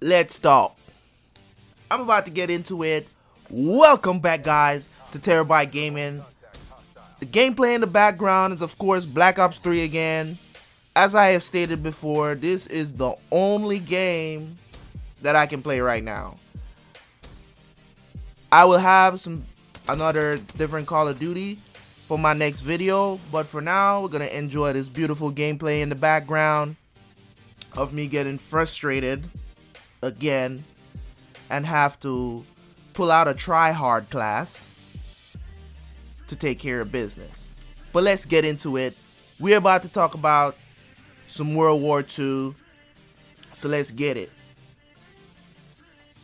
let's talk. I'm about to get into it. Welcome back, guys, to Terabyte Gaming. The gameplay in the background is, of course, Black Ops 3 again. As I have stated before, this is the only game that I can play right now. I will have another different Call of Duty for my next video, but for now, we're gonna enjoy this beautiful gameplay in the background of me getting frustrated again and have to pull out a try-hard class to take care of business. But let's get into it. We're about to talk about some World War II, so let's get it.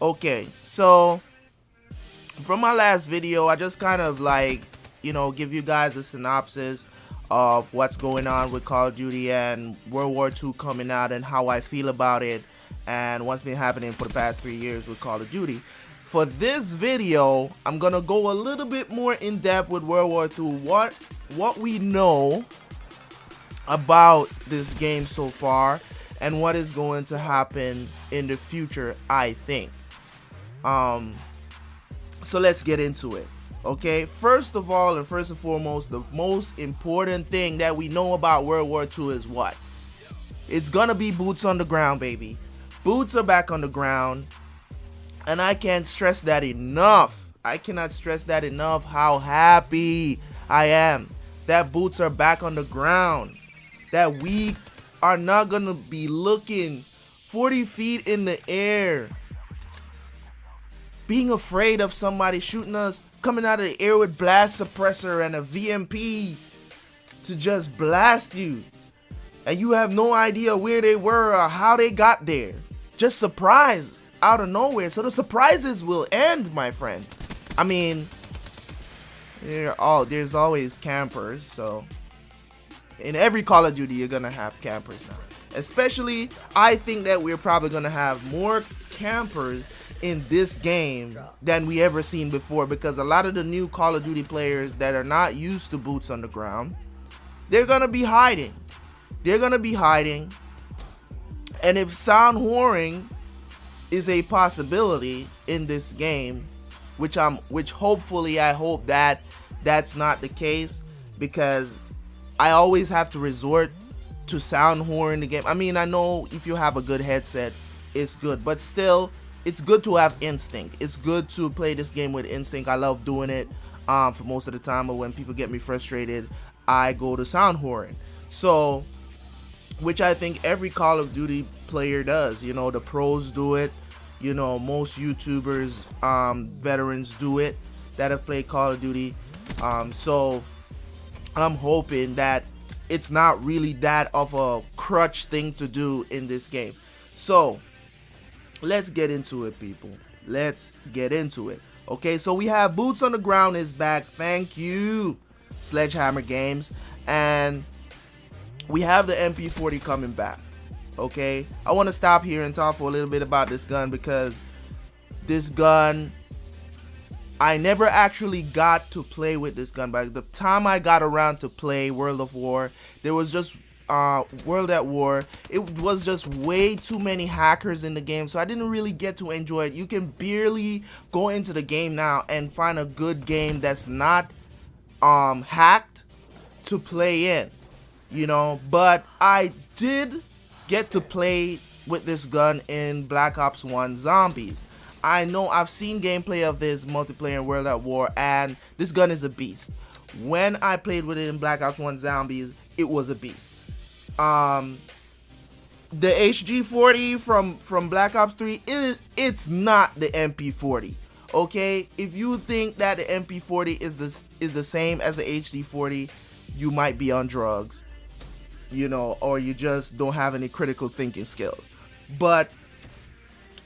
Okay, so from my last video, I just kind of give you guys a synopsis of what's going on with Call of Duty and World War II coming out and how I feel about it and what's been happening for the past 3 years with Call of Duty. For this video, I'm gonna go a little bit more in depth with World War II, what we know about this game so far and what is going to happen in the future, I think. So let's get into it. Okay, first of all and first and foremost, the most important thing that we know about World War II is what? It's gonna be boots on the ground, baby. Boots are back on the ground, and I can't stress that enough. I cannot stress that enough how happy I am that boots are back on the ground, that we are not gonna be looking 40 feet in the air, being afraid of somebody shooting us, coming out of the air with blast suppressor and a VMP to just blast you, and you have no idea where they were or how they got there. Just surprised out of nowhere. So the surprises will end, my friend. I mean, there's always campers, so in every Call of Duty you're gonna have campers now. Especially, I think that we're probably gonna have more campers in this game than we ever seen before, because a lot of the new Call of Duty players that are not used to boots on the ground, they're gonna be hiding. And if sound whoring is a possibility in this game, which hopefully I hope that that's not the case, because I always have to resort to sound whoring the game. I mean, I know if you have a good headset, it's good, but still, it's good to have instinct. It's good to play this game with instinct. I love doing it for most of the time, but when people get me frustrated, I go to sound whoring. So, which I think every Call of Duty player does. You know, the pros do it. You know, most YouTubers, veterans do it that have played Call of Duty. So I'm hoping that it's not really that of a crutch thing to do in this game. So let's get into it, people. Let's get into it. Okay, so we have Boots on the Ground is back. Thank you, Sledgehammer Games. And we have the MP40 coming back. Okay, I want to stop here and talk for a little bit about this gun, because this gun, I never actually got to play with this gun. By the time I got around to play World of War, there was just World at War, it was just way too many hackers in the game, so I didn't really get to enjoy it. You can barely go into the game now and find a good game that's not hacked to play in, you know. But I did get to play with this gun in Black Ops 1 Zombies. I know I've seen gameplay of this multiplayer in World at War, and this gun is a beast. When I played with it in Black Ops 1 Zombies, it was a beast. The HG40 from Black Ops 3, it's not the MP40. Okay, if you think that the MP40 is the same as the HD40, you might be on drugs, you know, or you just don't have any critical thinking skills. But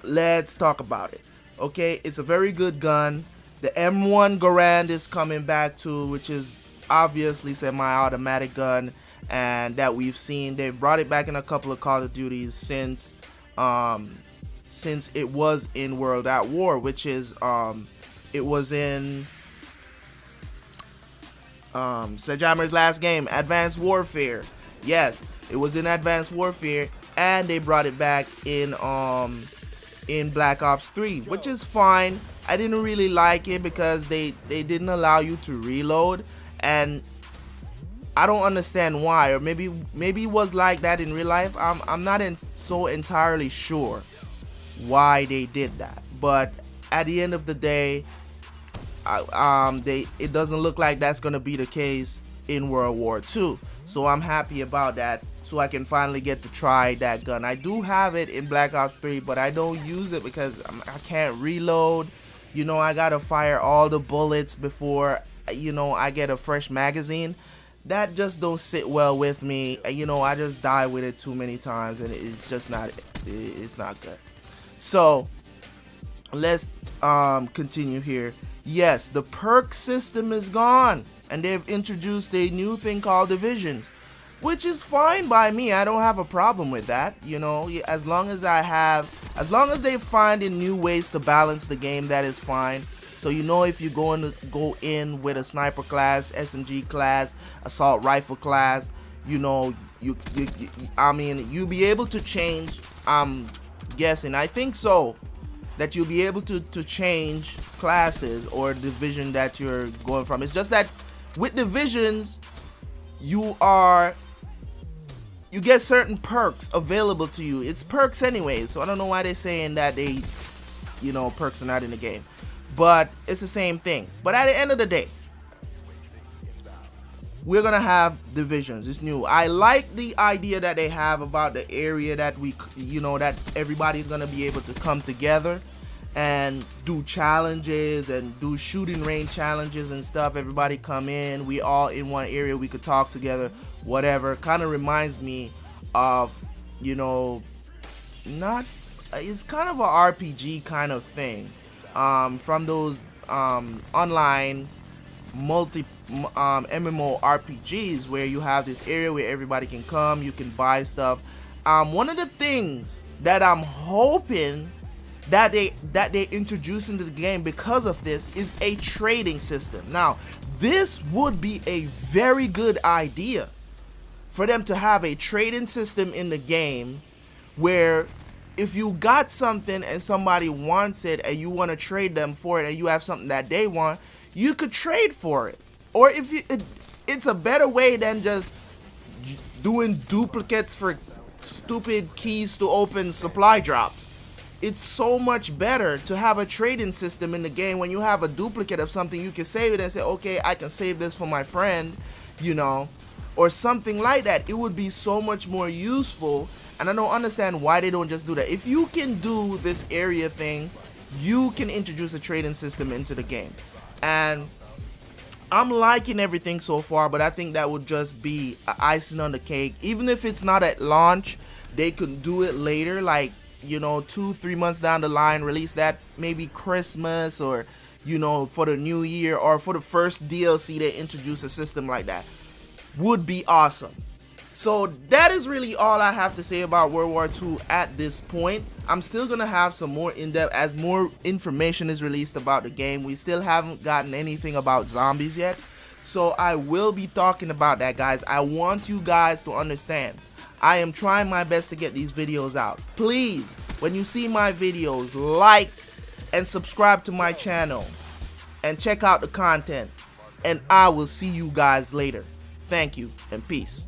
let's talk about it. Okay, it's a very good gun. The M1 Garand is coming back too, which is obviously semi-automatic gun, and that we've seen. They've brought it back in a couple of Call of Duties since it was in World at War, which is it was in Sledgehammer's last game, Advanced Warfare. Yes, it was in Advanced Warfare, and they brought it back in in Black Ops 3, which is fine. I didn't really like it because they didn't allow you to reload, and I don't understand why. Or maybe it was like that in real life. I'm not so entirely sure why they did that, but at the end of the day, it doesn't look like that's gonna be the case in World War II. So I'm happy about that, so I can finally get to try that gun. I do have it in Black Ops 3, but I don't use it because I can't reload. You know, I gotta fire all the bullets before, you know, I get a fresh magazine. That just don't sit well with me. You know, I just die with it too many times, and it's just not, it's not good. So let's continue here. Yes, the perk system is gone, and they've introduced a new thing called divisions, which is fine by me. I don't have a problem with that. You know, as long as they find new ways to balance the game, that is fine. So you know, if you go in with a sniper class, SMG class, assault rifle class, you know, I mean, you'll be able to change. I'm guessing, I think so, that you'll be able to change classes or division that you're going from. It's just that with divisions, you get certain perks available to you. It's perks anyway, so I don't know why they're saying that you know, perks are not in the game, but it's the same thing. But at the end of the day, we're gonna have divisions. It's new. I like the idea that they have about the area that that everybody's gonna be able to come together and do challenges and do shooting range challenges and stuff. Everybody come in, we all in one area, we could talk together, whatever. Kind of reminds me of, you know, it's kind of a RPG kind of thing, from those online multi MMO RPGs where you have this area where everybody can come, you can buy stuff. One of the things that I'm hoping that they introduce into the game because of this is a trading system. Now, this would be a very good idea for them to have a trading system in the game where if you got something and somebody wants it and you want to trade them for it, and you have something that they want, you could trade for it. Or if it's a better way than just doing duplicates for stupid keys to open supply drops. It's so much better to have a trading system in the game. When you have a duplicate of something, you can save it and say, okay, I can save this for my friend, you know, or something like that. It would be so much more useful, and I don't understand why they don't just do that. If you can do this area thing, you can introduce a trading system into the game. And I'm liking everything so far, but I think that would just be icing on the cake. Even if it's not at launch, they could do it later, like, you know, 2-3 months down the line, release that maybe Christmas, or, you know, for the new year, or for the first DLC they introduce a system like that. Would be awesome. So that is really all I have to say about World War II at this point. I'm still gonna have some more in-depth as more information is released about the game. We still haven't gotten anything about zombies yet, so I will be talking about that, guys. I want you guys to understand, I am trying my best to get these videos out. Please, when you see my videos, like and subscribe to my channel and check out the content, and I will see you guys later. Thank you and peace.